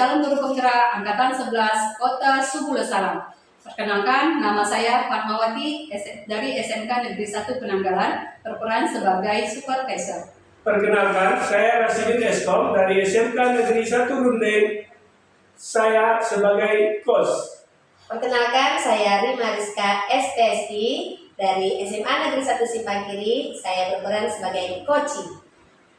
calon guru penggerak Angkatan 11 Kota Subulu Salam. Perkenalkan, nama saya Fatmawati dari SMK Negeri 1 Penanggalan, berperan sebagai supervisor. Perkenalkan, saya Rasidin Eskom dari SMK Negeri 1 Rundeng, saya sebagai coach. Perkenalkan, saya Rima Rizka SPSI dari SMA Negeri 1 Simpang Kiri, saya berperan sebagai coaching.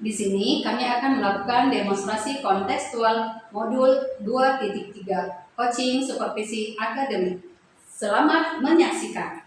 Di sini kami akan melakukan demonstrasi kontekstual modul 2.3 Coaching Supervisi Akademik. Selamat menyaksikan.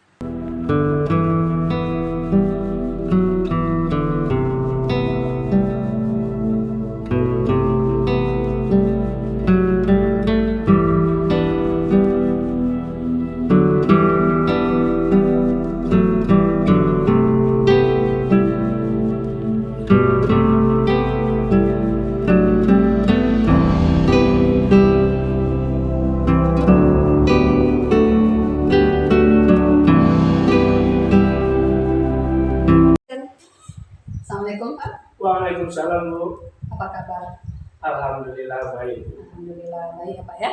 Assalamualaikum Pak. Waalaikumsalam Bu. Apa kabar? Alhamdulillah baik. Alhamdulillah baik ya Pak ya.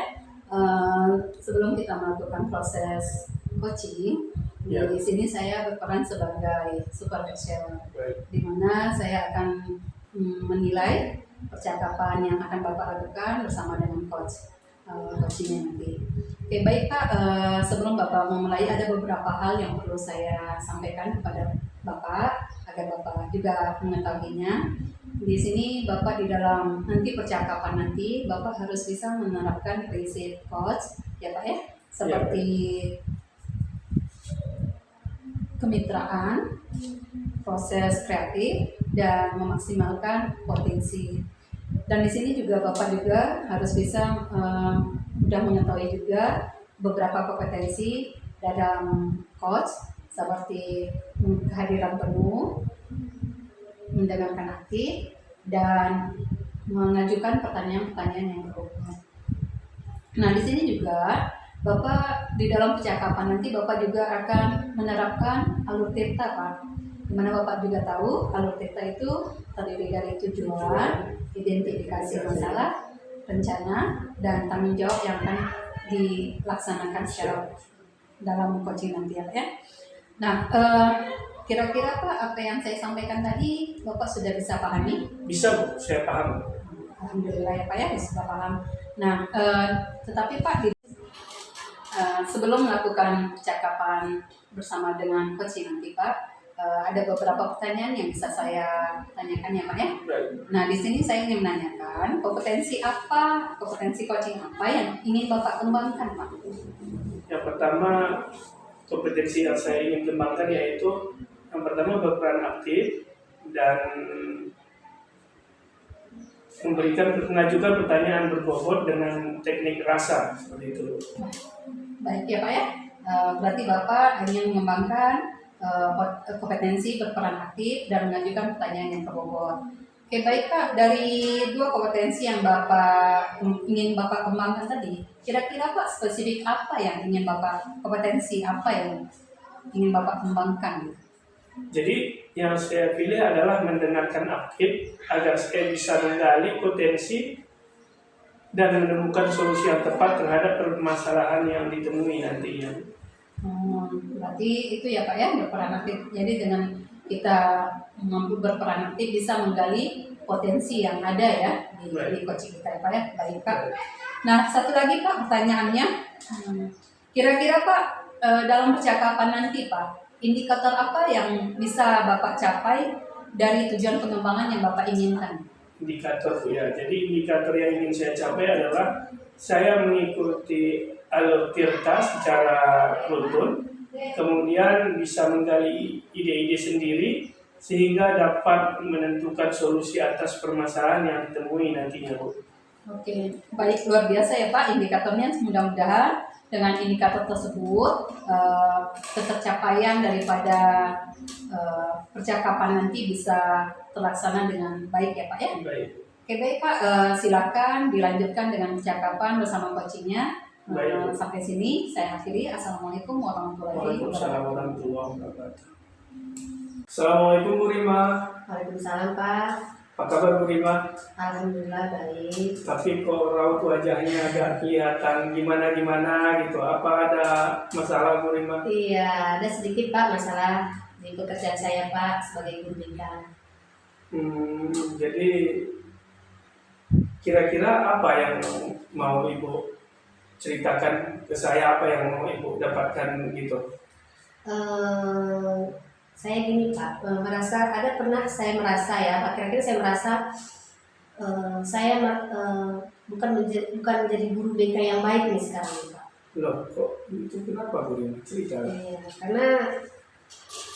Sebelum kita melakukan proses coaching, Ya. di sini saya berperan sebagai supervisor, Baik. di mana saya akan menilai percakapan yang akan Bapak lakukan bersama dengan coachingnya nanti. Oke baik Pak, sebelum Bapak memulai ada beberapa hal yang perlu saya sampaikan kepada Bapak agar Bapak juga mengetahuinya. Di sini Bapak di dalam nanti percakapan nanti Bapak harus bisa menerapkan prinsip coach ya Pak ya, seperti kemitraan, proses kreatif, dan memaksimalkan potensi. Dan di sini juga Bapak juga harus bisa sudah mengetahui juga beberapa kompetensi dalam coach seperti kehadiran penuh, mendengarkan aktif, dan mengajukan pertanyaan-pertanyaan yang berukuran. Nah, di sini juga Bapak di dalam percakapan nanti Bapak juga akan menerapkan alur tirta Pak. Dimana Bapak juga tahu alur tirta itu terdiri dari tujuan, identifikasi masalah, rencana, dan tanggung jawab yang akan dilaksanakan secara dalam coaching nanti ya. Nah, kira-kira Pak apa yang saya sampaikan tadi Bapak sudah bisa pahami? Bisa Bu, saya paham. Alhamdulillah ya Pak ya, bisa paham. Nah, tetapi Pak sebelum melakukan percakapan bersama dengan coaching nanti Pak, ada beberapa pertanyaan yang bisa saya tanyakan ya Pak ya. Baik. Nah di sini saya ingin menanyakan kompetensi coaching apa yang ingin Bapak kembangkan Pak? Yang pertama, kompetensi yang saya ingin kembangkan yaitu yang pertama berperan aktif dan mengajukan pertanyaan berbobot dengan teknik rasa seperti itu. Baik ya Pak ya, berarti Bapak ingin mengembangkan kompetensi berperan aktif dan mengajukan pertanyaan yang berbobot. Oke baik Pak, dari dua kompetensi yang ingin Bapak kembangkan tadi, kira-kira Pak spesifik apa yang ingin kompetensi apa yang ingin Bapak kembangkan? Jadi yang saya pilih adalah mendengarkan aktif agar saya bisa menggali potensi dan menemukan solusi yang tepat terhadap permasalahan yang ditemui nantinya. Berarti itu ya Pak ya, berperan aktif. Jadi dengan kita mampu berperan aktif bisa menggali potensi yang ada ya di coaching kita ya Pak ya. Baik Pak. Nah satu lagi Pak pertanyaannya, kira-kira Pak dalam percakapan nanti Pak, indikator apa yang bisa Bapak capai dari tujuan pengembangan yang Bapak inginkan? Indikator ya, jadi indikator yang ingin saya capai adalah saya mengikuti alur tirta secara runtun, kemudian bisa menggali ide-ide sendiri sehingga dapat menentukan solusi atas permasalahan yang ditemui nantinya Bu. Oke, baik luar biasa ya Pak indikatornya. Mudah-mudahan dengan indikator tersebut ketercapaian daripada percakapan nanti bisa terlaksana dengan baik ya Pak ya. Baik. Oke baik Pak, silakan dilanjutkan dengan percakapan bersama coachingnya. Sampai sini saya akhiri. Assalamualaikum warahmatullahi wabarakatuh. Assalamualaikum Bu Rima. Waalaikumsalam Pak. Apa kabar Bu Rima? Alhamdulillah baik. Tapi kok raut wajahnya agak kelihatan gimana-gimana gitu. Apa ada masalah Bu Rima? Iya, ada sedikit Pak masalah di pekerjaan saya Pak sebagai guru BK. Jadi kira-kira apa yang mau Ibu ceritakan ke saya, apa yang mau Ibu dapatkan gitu? Saya gini Pak, pernah saya merasa ya, akhir-akhir saya merasa saya bukan menjadi guru BK yang baik nih sekarang nih, Pak. Loh, kok itu kenapa Bu Rima? Cerita. Iya, karena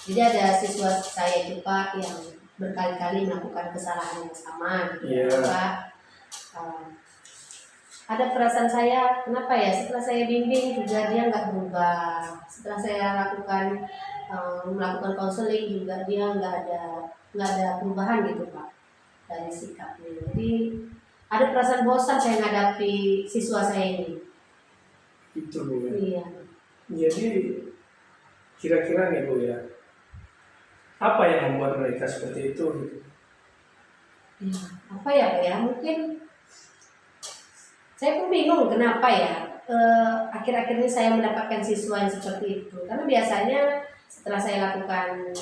jadi ada siswa saya itu Pak yang berkali-kali melakukan kesalahan yang sama gitu Iya. Pak. Eh, ada perasaan saya, kenapa ya setelah saya bimbing juga dia nggak berubah. Setelah saya melakukan konseling juga dia nggak ada perubahan gitu Pak dari sikapnya. Jadi ada perasaan bosan saya menghadapi siswa saya ini. Itu Bu ya. Iya. Jadi kira-kira nih Bu ya, apa yang membuat mereka seperti itu? Ya, apa ya Pak ya? Mungkin saya pun bingung kenapa ya akhir-akhir ini saya mendapatkan siswa yang seperti itu. Karena biasanya setelah saya lakukan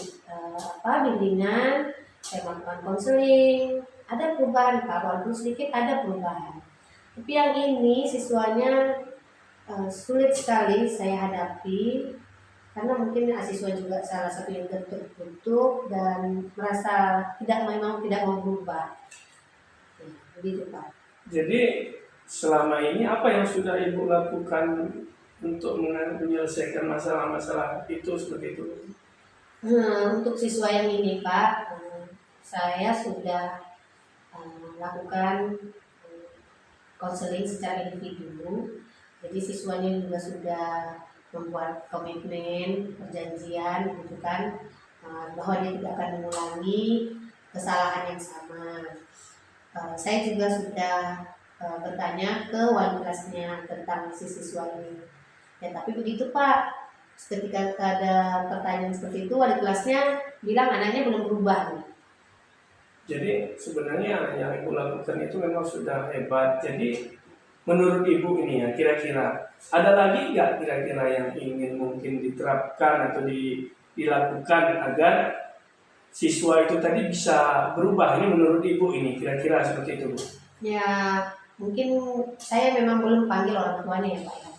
bimbingan, saya melakukan konseling, ada perubahan Pak, walaupun sedikit ada perubahan. Tapi yang ini siswanya sulit sekali saya hadapi karena mungkin siswa juga salah satu yang tertutup dan merasa memang tidak mau berubah. Ya, begitu Pak. Jadi selama ini apa yang sudah Ibu lakukan untuk menyelesaikan masalah-masalah itu seperti itu? Untuk siswa yang ini Pak, saya sudah lakukan konseling secara individu. Jadi siswanya juga sudah membuat komitmen, perjanjian, gitu kan, bahwa dia tidak akan mengulangi kesalahan yang sama. Saya juga sudah bertanya ke wali kelasnya tentang si siswa ini. Ya tapi begitu Pak, ketika ada pertanyaan seperti itu, wali kelasnya bilang anaknya belum berubah. Jadi sebenarnya yang Ibu lakukan itu memang sudah hebat. Jadi menurut Ibu ini ya, kira-kira ada lagi nggak kira-kira yang ingin mungkin diterapkan atau dilakukan agar siswa itu tadi bisa berubah? Ini menurut Ibu ini kira-kira seperti itu Bu? Ya mungkin saya memang belum panggil orang tuanya ya Pak ya.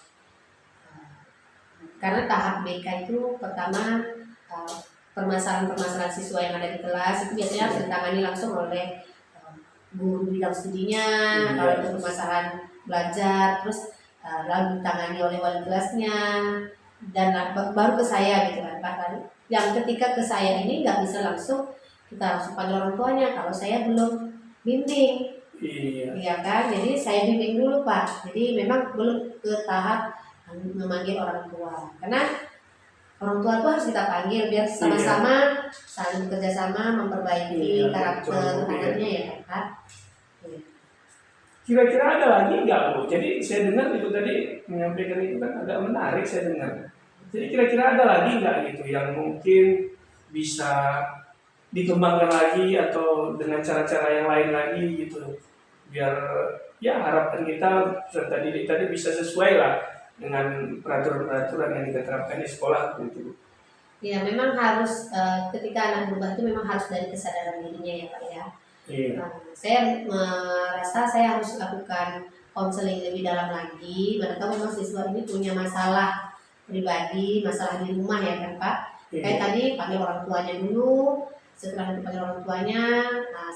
Karena tahap BK itu pertama permasalahan-permasalahan siswa yang ada di kelas itu biasanya harus ditangani langsung oleh guru bidang studinya. Kalau itu permasalahan belajar, terus lalu ditangani oleh wali kelasnya dan baru ke saya gitu kan Pak. Yang ketika ke saya ini nggak bisa langsung kita langsung panggil orang tuanya kalau saya belum bimbing. Iya kan, jadi saya bimbing dulu Pak. Jadi memang belum ke tahap memanggil orang tua. Karena orang tua itu harus kita panggil biar sama-sama saling bekerja sama memperbaiki karakter anaknya ya Pak. Iya. Kira-kira ada lagi nggak Bu? Jadi saya dengar Ibu tadi menyampaikan itu kan agak menarik saya dengar. Jadi kira-kira ada lagi nggak gitu yang mungkin bisa dikembangkan lagi atau dengan cara-cara yang lain lagi gitu, biar ya harapan kita tadi bisa sesuai lah dengan peraturan-peraturan yang kita terapkan di sekolah gitu. Ya memang harus ketika anak berubah itu memang harus dari kesadaran dirinya ya Pak ya. Iya. Saya merasa saya harus lakukan konseling lebih dalam lagi. Manakala memang siswa ini punya masalah pribadi, masalah di rumah ya kan Pak. Kayak tadi panggil orang tuanya dulu. Setelah dipanggil orang tuanya,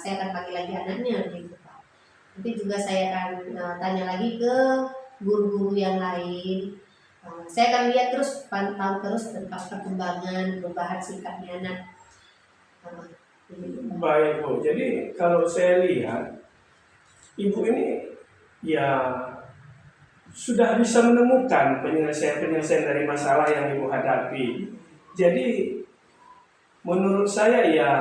saya akan panggil lagi anaknya gitu Pak. Nanti juga saya akan tanya lagi ke guru-guru yang lain. Saya akan lihat terus, pantau terus tentang perkembangan, perubahan sikapnya anak. Baik Bu, jadi kalau saya lihat Ibu ini ya sudah bisa menemukan penyelesaian dari masalah yang Ibu hadapi. Jadi menurut saya ya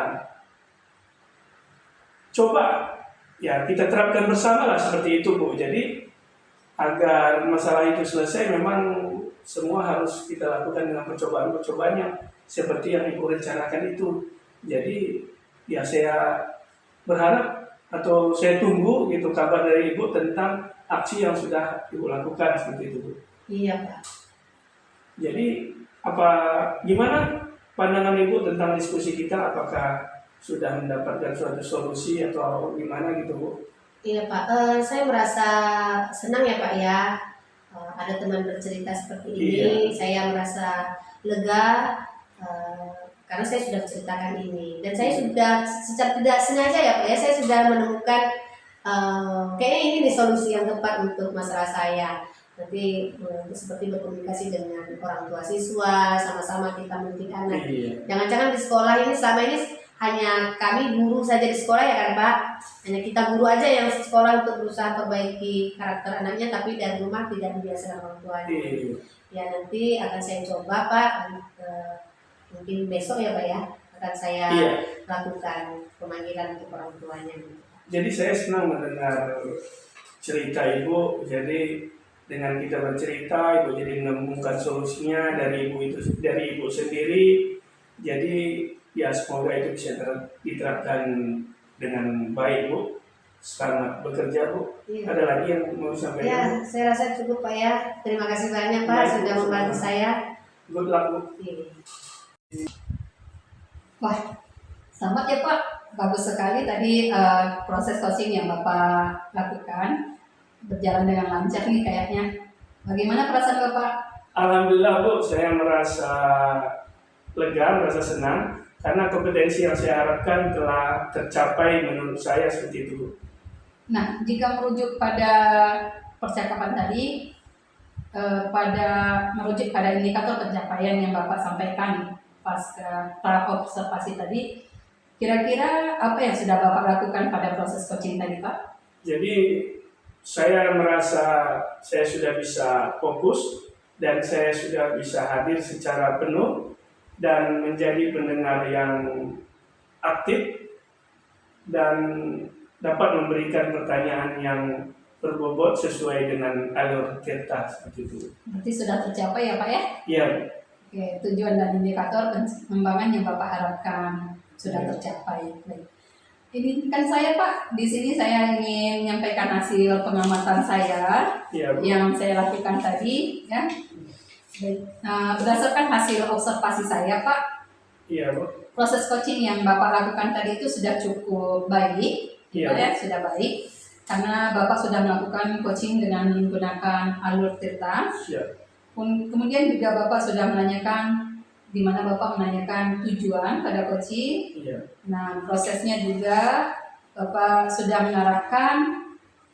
coba ya kita terapkan bersama lah seperti itu Bu. Jadi agar masalah itu selesai memang semua harus kita lakukan dengan percobaan-percobaan yang seperti yang Ibu rencanakan itu. Jadi ya saya berharap atau saya tunggu gitu kabar dari Ibu tentang aksi yang sudah Ibu lakukan seperti itu Bu. Iya Pak. Jadi gimana pandangan Ibu tentang diskusi kita, apakah sudah mendapatkan suatu solusi atau gimana gitu Bu? Iya Pak, saya merasa senang ya Pak ya. Ada teman bercerita seperti ini, saya merasa lega karena saya sudah menceritakan ini, dan saya sudah secara tidak sengaja ya Pak ya, saya sudah menemukan kayaknya ini nih solusi yang tepat untuk masalah saya. Nanti seperti berkomunikasi dengan orang tua siswa, sama-sama kita mendidik anak. Iya. Jangan-jangan di sekolah ini selama ini hanya kami guru saja di sekolah ya kan Pak, hanya kita guru aja yang sekolah untuk berusaha perbaiki karakter anaknya, tapi dari rumah tidak dibiasakan orang tuanya. Iya. Ya nanti akan saya coba Pak, mungkin besok ya Pak ya, akan saya Iya. lakukan pemanggilan untuk orang tuanya. Jadi saya senang mendengar cerita Ibu. Jadi dengan kita bercerita, Ibu jadi menemukan solusinya dari Ibu sendiri. Jadi ya semoga itu bisa diterapkan dengan baik Bu. Selamat bekerja Bu. Iya. Ada lagi yang mau sampaikan? Ya, saya rasa cukup Pak ya. Terima kasih banyak Pak Baik, sudah Bu. membantu saya. Good luck Bu. Iya. Wah, selamat ya Pak. Bagus sekali tadi proses coaching yang Bapak lakukan berjalan dengan lancar nih kayaknya. Bagaimana perasaan Bapak? Alhamdulillah Bu, saya merasa lega, merasa senang karena kompetensi yang saya harapkan telah tercapai menurut saya seperti itu Bu. Nah, jika merujuk pada percakapan tadi, merujuk pada indikator pencapaian yang Bapak sampaikan pas pra observasi tadi, kira-kira apa yang sudah Bapak lakukan pada proses coaching tadi Pak? Jadi saya merasa saya sudah bisa fokus dan saya sudah bisa hadir secara penuh dan menjadi pendengar yang aktif dan dapat memberikan pertanyaan yang berbobot sesuai dengan alur cerita seperti itu. Berarti sudah tercapai ya Pak ya? Iya. Oke, tujuan dan indikator pengembangan yang Bapak harapkan sudah tercapai. Baik. Ini kan saya Pak, di sini saya ingin menyampaikan hasil pengamatan saya Iya Bu. yang saya lakukan tadi, ya. Baik. Berdasarkan hasil observasi saya Pak, Iya Bu. proses coaching yang Bapak lakukan tadi itu sudah cukup baik, Iya. ya, sudah baik. Karena Bapak sudah melakukan coaching dengan menggunakan alur cerita. Siap. Kemudian juga Bapak sudah menanyakan, di mana Bapak menanyakan tujuan pada coaching. Iya. Nah, prosesnya juga Bapak sudah mengarahkan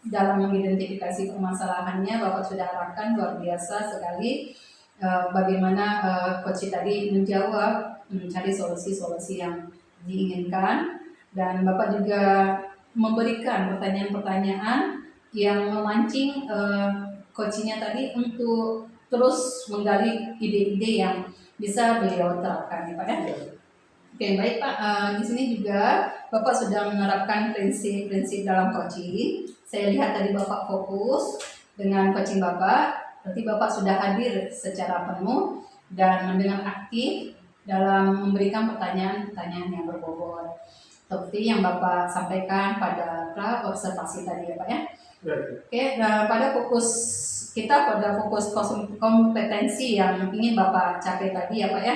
dalam mengidentifikasi permasalahannya. Bapak sudah arahkan luar biasa sekali bagaimana coach tadi menjawab, mencari solusi-solusi yang diinginkan, dan Bapak juga memberikan pertanyaan-pertanyaan yang memancing coachnya tadi untuk terus menggali ide-ide yang bisa beliau terapkan, ya Pak ya. Oke, baik Pak. Di sini juga Bapak sudah menerapkan prinsip-prinsip dalam coaching. Saya lihat tadi Bapak fokus dengan coaching Bapak. Berarti Bapak sudah hadir secara penuh dan mendengar aktif dalam memberikan pertanyaan-pertanyaan yang berbobot. Seperti yang Bapak sampaikan pada pra observasi tadi ya Pak ya. Oke, pada fokus kompetensi yang ingin Bapak capai tadi ya Pak ya.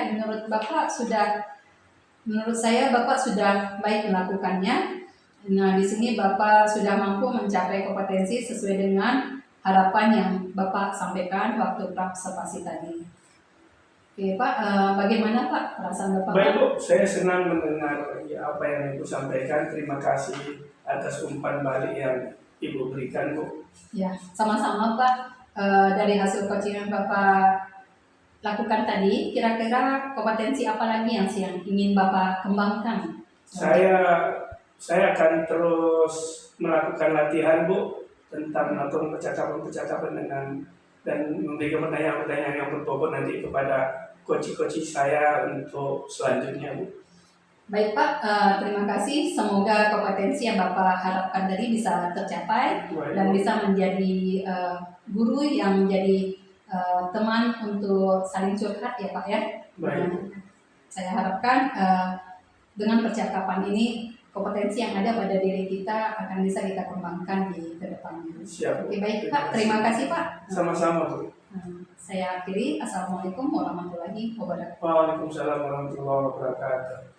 Menurut saya Bapak sudah baik melakukannya. Nah, di sini Bapak sudah mampu mencapai kompetensi sesuai dengan harapan yang Bapak sampaikan waktu pra observasi tadi. Oke Pak, bagaimana Pak perasaan Bapak? Baik Bu, saya senang mendengar ya, apa yang Ibu sampaikan. Terima kasih atas umpan balik yang Ibu berikan Bu. Ya, sama-sama Pak. Dari hasil coaching yang Bapak lakukan tadi, kira-kira kompetensi apa lagi yang ingin Bapak kembangkan? Saya akan terus melakukan latihan Bu tentang melakukan percakapan dan memberikan pertanyaan-pertanyaan yang berbobot nanti kepada coach saya untuk selanjutnya Bu. Baik Pak, terima kasih. Semoga kompetensi yang Bapak harapkan tadi bisa tercapai dan bisa menjadi guru yang menjadi teman untuk saling curhat ya Pak ya. Baik. Saya harapkan dengan percakapan ini kompetensi yang ada pada diri kita akan bisa kita kembangkan di kedepannya. Siap. Oke, baik Pak, terima kasih Pak. Sama-sama Bu. Saya akhiri. Assalamualaikum warahmatullahi wabarakatuh. Waalaikumsalam warahmatullahi wabarakatuh.